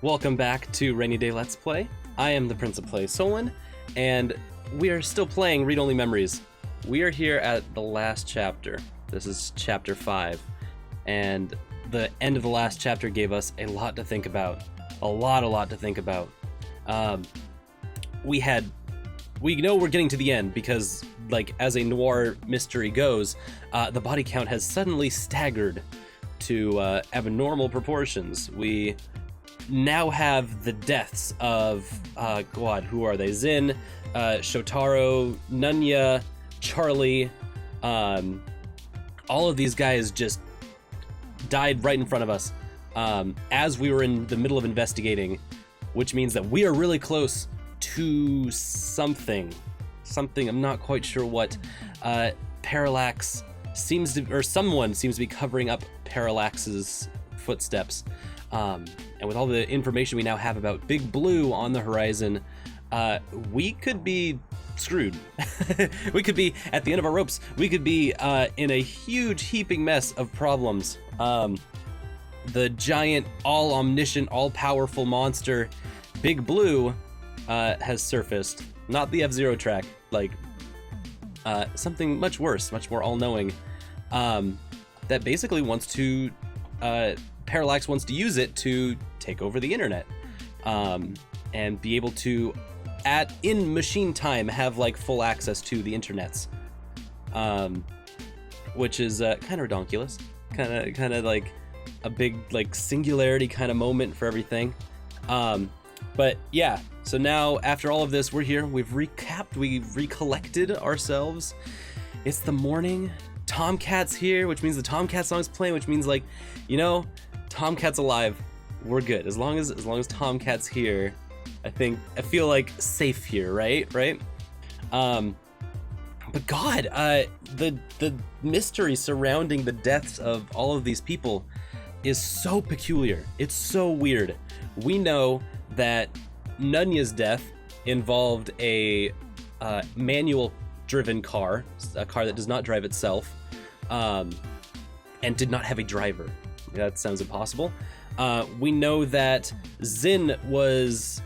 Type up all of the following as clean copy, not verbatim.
Welcome back to Rainy Day Let's Play. I am the Prince of Play, Solon, and we are still playing Read Only Memories. We are here at the last chapter. This is chapter 5, and the end of the last chapter gave us a lot to think about. A lot to think about. We know we're getting to the end because, like, as a noir mystery goes, the body count has suddenly staggered to abnormal proportions. We now have the deaths of, God, who are they? Zin, Shotaro, Nunya, Charlie. All of these guys just died right in front of us as we were in the middle of investigating, which means that we are really close to something. I'm not quite sure what. Parallax seems to, or someone seems to be covering up Parallax's footsteps. And with all the information we now have about Big Blue on the horizon, we could be screwed. We could be at the end of our ropes. We could be in a huge heaping mess of problems. The giant, all-omniscient, all-powerful monster, Big Blue, has surfaced. Not the F-Zero track, like something much worse, much more all-knowing, that basically wants to, Parallax wants to use it to take over the internet, and be able to, in machine time, have like full access to the internets, which is kind of redonkulous, kind of like a big like singularity kind of moment for everything. But yeah, so now after all of this, we're here. We've recollected ourselves. It's the morning. Tomcat's here, which means the Tomcat song's playing, which means, like, you know, Tomcat's alive. We're good. As long as Tomcat's here, I feel like safe here, right? But God, the mystery surrounding the deaths of all of these people is so peculiar. It's so weird. We know that Nunya's death involved a manual-driven car, a car that does not drive itself, and did not have a driver. That sounds impossible. We know that Zin was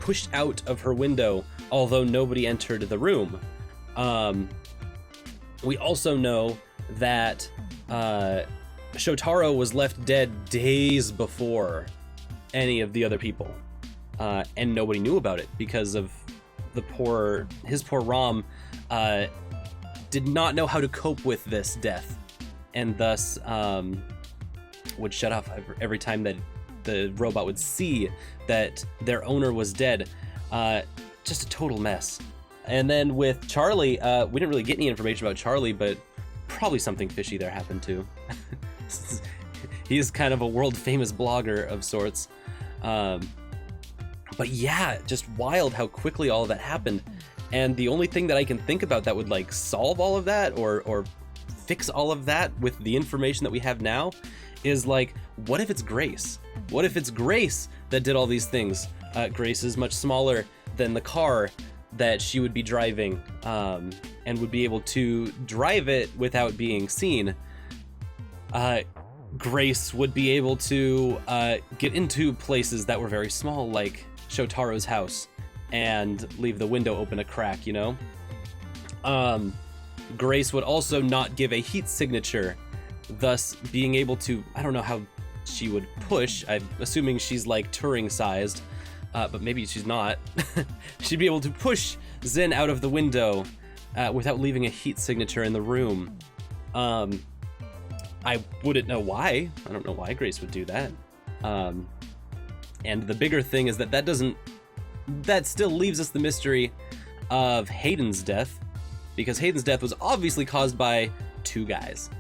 pushed out of her window, although nobody entered the room. We also know that Shotaro was left dead days before any of the other people, and nobody knew about it because of his poor Rom did not know how to cope with this death, and thus would shut off every time that the robot would see that their owner was dead. Just a total mess. And then with Charlie, we didn't really get any information about Charlie, but probably something fishy there happened too. He is kind of a world famous blogger of sorts. But yeah, just wild how quickly all of that happened. And the only thing that I can think about that would like solve all of that or fix all of that with the information that we have now is like, what if it's Grace? What if it's Grace that did all these things? Grace is much smaller than the car that she would be driving, and would be able to drive it without being seen. Grace would be able to get into places that were very small, like Shotaro's house, and leave the window open a crack, you know? Grace would also not give a heat signature, thus being able to, I don't know how she would push, I'm assuming she's like Turing sized, but maybe she's not. She'd be able to push Zin out of the window without leaving a heat signature in the room. I wouldn't know why. I don't know why Grace would do that. And the bigger thing is that still leaves us the mystery of Hayden's death, because Hayden's death was obviously caused by two guys.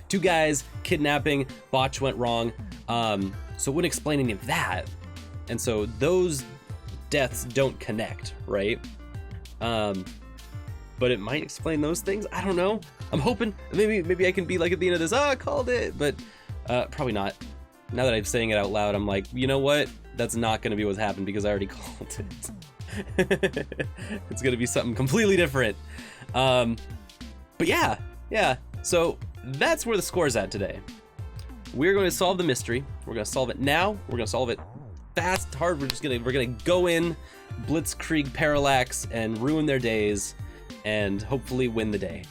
Two guys, kidnapping, botch went wrong, so it wouldn't explain any of that. And so those deaths don't connect, right? But it might explain those things. I don't know. I'm hoping maybe I can be like at the end of this, I called it, but probably not. Now that I'm saying it out loud, I'm like, you know what? That's not going to be what's happened because I already called it. It's going to be something completely different. But yeah. So that's where the score's at today. We're going to solve the mystery. We're going to solve it now. We're going to solve it fast, hard. We're gonna go in, blitzkrieg parallax, and ruin their days, and hopefully win the day.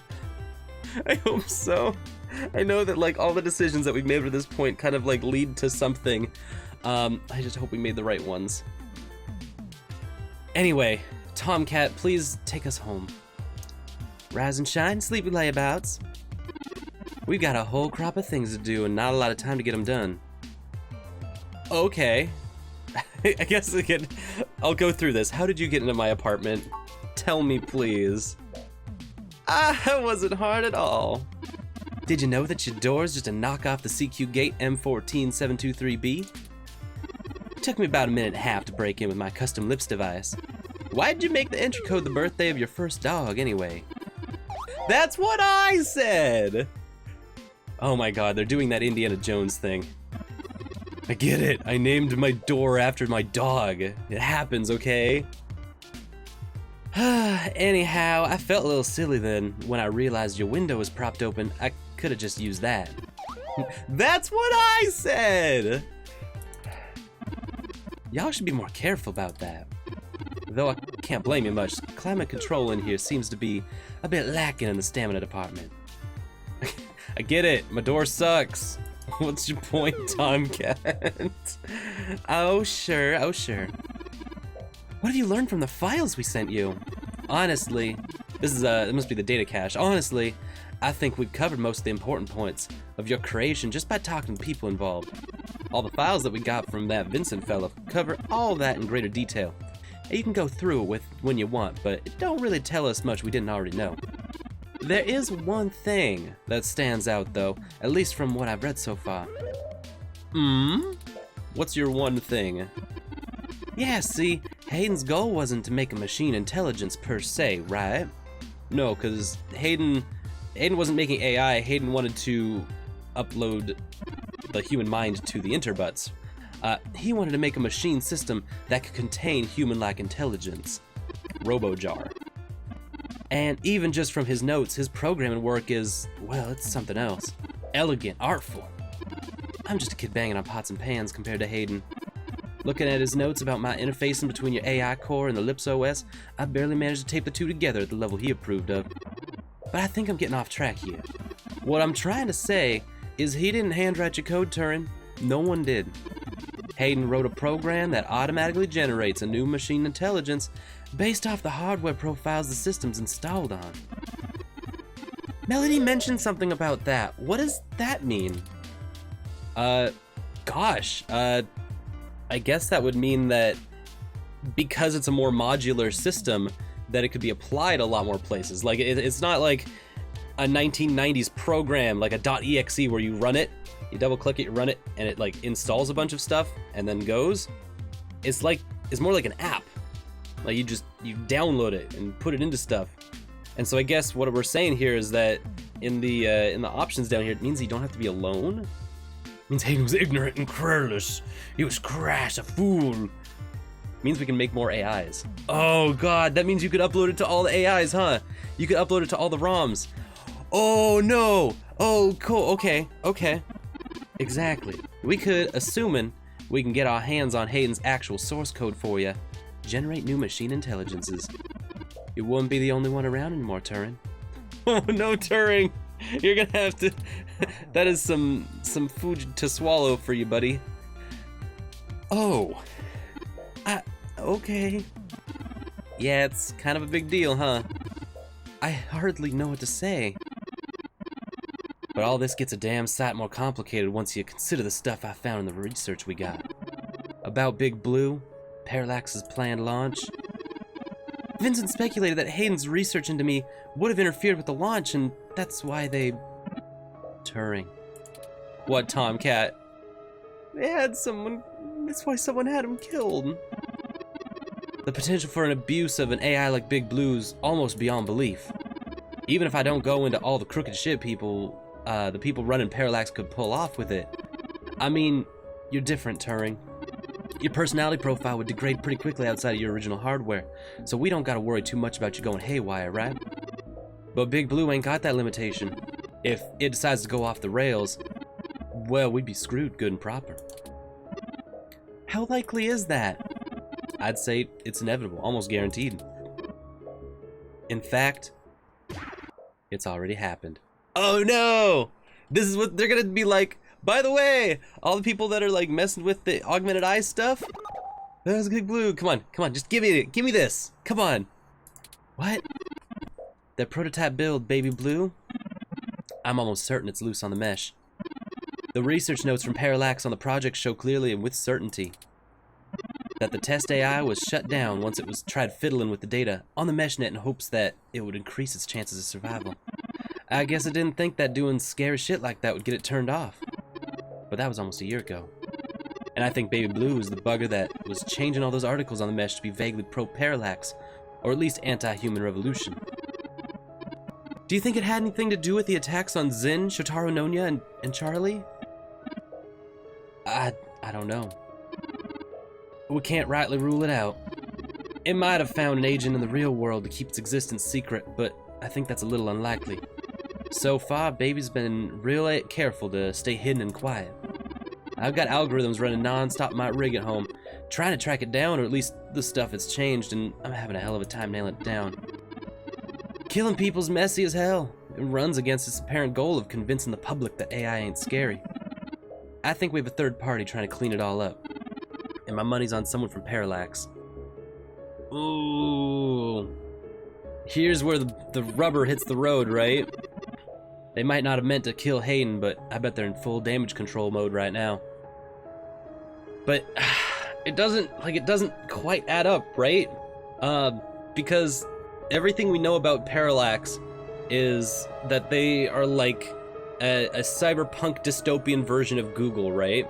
I hope so. I know that like all the decisions that we've made to this point kind of like lead to something. I just hope we made the right ones. Anyway, Tomcat, please take us home. Rise and shine, sleepy layabouts. We've got a whole crop of things to do and not a lot of time to get them done. Okay. I guess I'll go through this. How did you get into my apartment? Tell me, please. It wasn't hard at all. Did you know that your door is just a knockoff the CQ Gate M14723B? It took me about a minute and a half to break in with my custom lips device. Why did you make the entry code the birthday of your first dog anyway? That's what I said! Oh my god, they're doing that Indiana Jones thing. I get it. I named my door after my dog. It happens, okay? Anyhow, I felt a little silly then when I realized your window was propped open. I could have just used that. That's what I said! Y'all should be more careful about that. Though I can't blame you much, climate control in here seems to be a bit lacking in the stamina department. I get it, my door sucks. What's your point, Tomcat? Oh sure, oh sure. What have you learned from the files we sent you? Honestly, it must be the data cache. Honestly, I think we've covered most of the important points of your creation just by talking to people involved. All the files that we got from that Vincent fella cover all that in greater detail. You can go through it with when you want, but it don't really tell us much we didn't already know. There is one thing that stands out though, at least from what I've read so far. What's your one thing? Yeah, see, Hayden's goal wasn't to make a machine intelligence per se, right? No, because Hayden wasn't making AI, Hayden wanted to upload the human mind to the interbuts. He wanted to make a machine system that could contain human-like intelligence. RoboJar. And even just from his notes, his programming work is, well, it's something else. Elegant, artful. I'm just a kid banging on pots and pans compared to Hayden. Looking at his notes about my interfacing between your AI core and the Lips OS, I barely managed to tape the two together at the level he approved of. But I think I'm getting off track here. What I'm trying to say is he didn't handwrite your code, Turing. No one did. Hayden wrote a program that automatically generates a new machine intelligence based off the hardware profiles the system's installed on. Melody mentioned something about that. What does that mean? Gosh, I guess that would mean that because it's a more modular system, that it could be applied a lot more places. Like, it's not like a 1990s program, like a .exe where you run it, you double click it, you run it, and it like installs a bunch of stuff and then goes. It's more like an app. Like you download it and put it into stuff. And so I guess what we're saying here is that in the options down here, it means you don't have to be alone. It means Hayden was ignorant and careless. He was crass, a fool. It means we can make more AIs. Oh god, that means you could upload it to all the AIs, huh? You could upload it to all the ROMs. Oh no! Oh cool, okay. Exactly. We could, assuming we can get our hands on Hayden's actual source code for you, generate new machine intelligences. You wouldn't be the only one around anymore, Turing. Oh no, Turing! You're gonna have to... That is some food to swallow for you, buddy. Oh. Okay. Yeah, it's kind of a big deal, huh? I hardly know what to say. But all this gets a damn sight more complicated once you consider the stuff I found in the research we got. About Big Blue, Parallax's planned launch. Vincent speculated that Hayden's research into me would have interfered with the launch, and that's why they... Turing. What, Tomcat? They had someone... That's why someone had him killed. The potential for an abuse of an AI like Big Blue's almost beyond belief. Even if I don't go into all the crooked shit the people running Parallax could pull off with it. I mean, you're different, Turing. Your personality profile would degrade pretty quickly outside of your original hardware, so we don't gotta worry too much about you going haywire, right? But Big Blue ain't got that limitation. If it decides to go off the rails, well, we'd be screwed good and proper. How likely is that? I'd say it's inevitable, almost guaranteed. In fact, it's already happened. Oh no! This is what they're gonna be like, by the way, all the people that are like messing with the augmented eye stuff, that's Big Blue. Come on, just give me this. Come on. What? That prototype build, Baby Blue? I'm almost certain it's loose on the mesh. The research notes from Parallax on the project show clearly and with certainty that the test AI was shut down once it was tried fiddling with the data on the meshnet in hopes that it would increase its chances of survival. I guess I didn't think that doing scary shit like that would get it turned off. But that was almost a year ago. And I think Baby Blue is the bugger that was changing all those articles on the mesh to be vaguely pro-Parallax, or at least anti-human revolution. Do you think it had anything to do with the attacks on Zin, Shotaro Nonya, and Charlie? I don't know. We can't rightly rule it out. It might have found an agent in the real world to keep its existence secret, but I think that's a little unlikely. So far, Baby's been real careful to stay hidden and quiet. I've got algorithms running non-stop in my rig at home, trying to track it down, or at least the stuff it's changed, and I'm having a hell of a time nailing it down. Killing people's messy as hell. It runs against its apparent goal of convincing the public that AI ain't scary. I think we have a third party trying to clean it all up. And my money's on someone from Parallax. Ooh. Here's where the rubber hits the road, right? They might not have meant to kill Hayden, but I bet they're in full damage control mode right now. But it doesn't quite add up, right? Because everything we know about Parallax is that they are like a cyberpunk dystopian version of Google, right?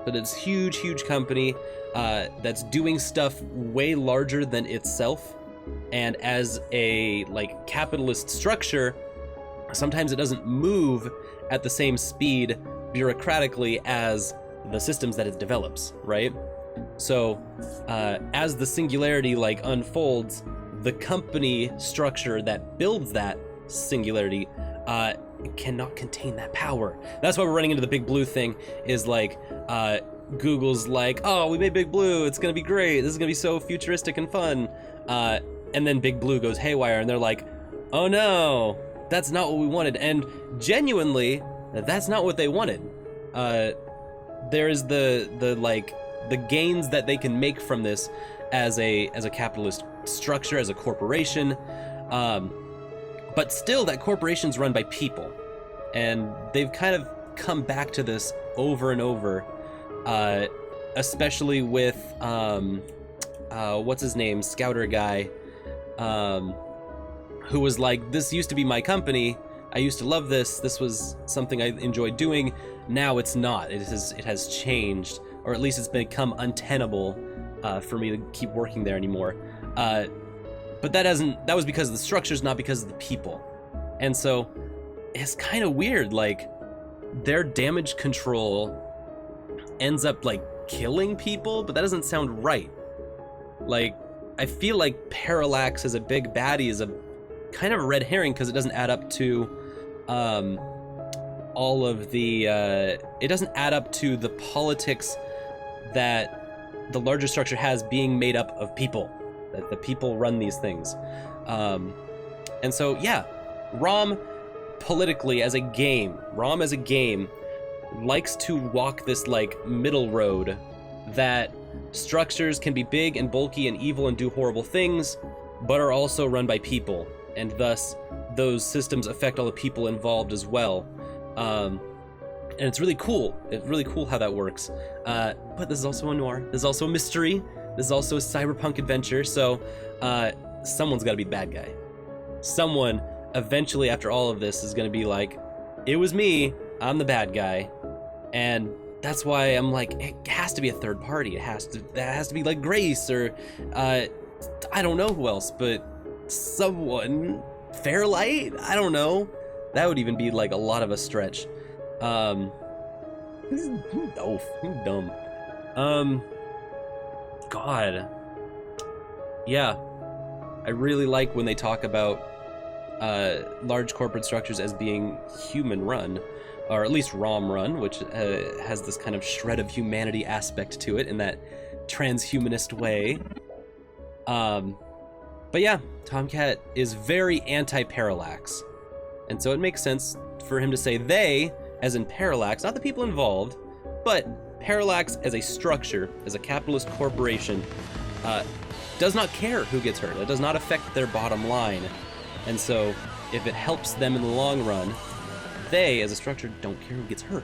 So it's huge company that's doing stuff way larger than itself, and as a like capitalist structure, sometimes it doesn't move at the same speed bureaucratically as the systems that it develops, right? So as the singularity like unfolds, the company structure that builds that singularity cannot contain that power. That's why we're running into the Big Blue thing, is like Google's like, oh, we made Big Blue, it's gonna be great, this is gonna be so futuristic and fun, and then Big Blue goes haywire and they're like, oh no, that's not what we wanted. And genuinely, that's not what they wanted. There's the gains that they can make from this as a capitalist structure, as a corporation, but still that corporation's run by people, and they've kind of come back to this over and over, especially with what's his name, Scouter guy, who was like, this used to be my company, I used to love this was something I enjoyed doing, now it's not, it has changed, or at least it's become untenable for me to keep working there anymore. But that was because of the structures, not because of the people. And so it's kind of weird, like their damage control ends up like killing people, but that doesn't sound right. Like, I feel like Parallax as a big baddie is a kind of a red herring, because it doesn't add up to all of the it doesn't add up to the politics that the larger structure has, being made up of people, that the people run these things. And so yeah, ROM politically as a game, likes to walk this like middle road, that structures can be big and bulky and evil and do horrible things, but are also run by people, and thus those systems affect all the people involved as well. And it's really cool. It's really cool how that works. But this is also a noir. This is also a mystery. This is also a cyberpunk adventure. So someone's got to be the bad guy. Someone eventually, after all of this, is going to be like, it was me. I'm the bad guy. And that's why I'm like, it has to be a third party. That has to be like Grace, or I don't know who else, but someone, Fairlight. I don't know. That would even be like a lot of a stretch. Who's dumb. God. Yeah. I really like when they talk about large corporate structures as being human run, or at least ROM run, which has this kind of shred of humanity aspect to it, in that transhumanist way. But yeah, Tomcat is very anti-parallax. And so it makes sense for him to say they, as in parallax, not the people involved, but parallax as a structure, as a capitalist corporation, does not care who gets hurt. It does not affect their bottom line. And so if it helps them in the long run, they, as a structure, don't care who gets hurt.